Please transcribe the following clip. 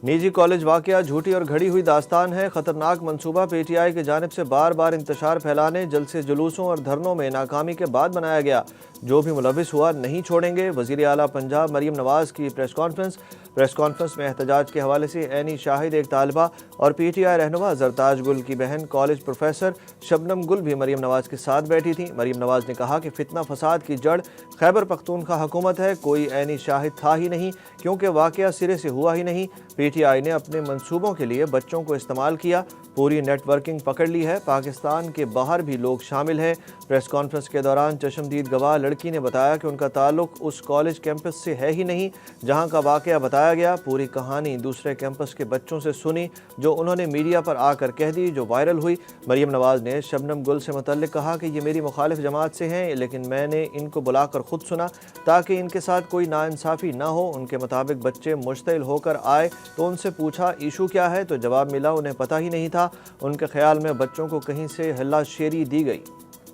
निजी कॉलेज वाकया झूठी और घड़ी हुई दास्तान है। खतरनाक मंसूबा पीटीआई की जानिब से बार बार इंतशार फैलाने, जलसे जुलूसों और धरनों में नाकामी के बाद बनाया गया। जो भी मुलविस हुआ नहीं छोड़ेंगे। वज़ीर आला पंजाब मरीम नवाज़ की प्रेस कॉन्फ्रेंस में एहतजाज के हवाले से एनी शाहिद एक तालिबा और पीटीआई रहनुमा जरताज गुल की बहन कॉलेज प्रोफेसर शबनम गुल भी मरीम नवाज़ के साथ बैठी थी। मरीम नवाज़ ने कहा कि फितना फसाद की जड़ खैबर पख्तूनख्वा हुकूमत है, कोई एनी शाहिद था ही नहीं, क्योंकि वाकया सिरे से हुआ ही नहीं। पीटीआई ने अपने मंसूबों के लिए बच्चों को इस्तेमाल किया, पूरी नेटवर्किंग पकड़ ली है। पाकिस्तान के बाहर भी लोग शामिल हैं। प्रेस कॉन्फ्रेंस के दौरान चश्मदीद गवाह लड़की ने बताया कि उनका ताल्लुक उस कॉलेज कैंपस से है ही नहीं जहां का वाकया बताया गया। पूरी कहानी दूसरे कैंपस के बच्चों से सुनी, जो उन्होंने मीडिया पर आकर कह दी, जो वायरल हुई। मरीम नवाज़ ने शबनम गुल से मुतल्लिक कहा कि ये मेरी मुखालिफ जमात से हैं, लेकिन मैंने इनको बुलाकर खुद सुना ताकि इनके साथ कोई नाइंसाफ़ी ना हो। उनके मुताबिक बच्चे मुश्तिल होकर आए तो उनसे पूछा इशू क्या है, तो जवाब मिला उन्हें पता ही नहीं था। उनके ख्याल में बच्चों को कहीं से हल्ला शेरी दी गई।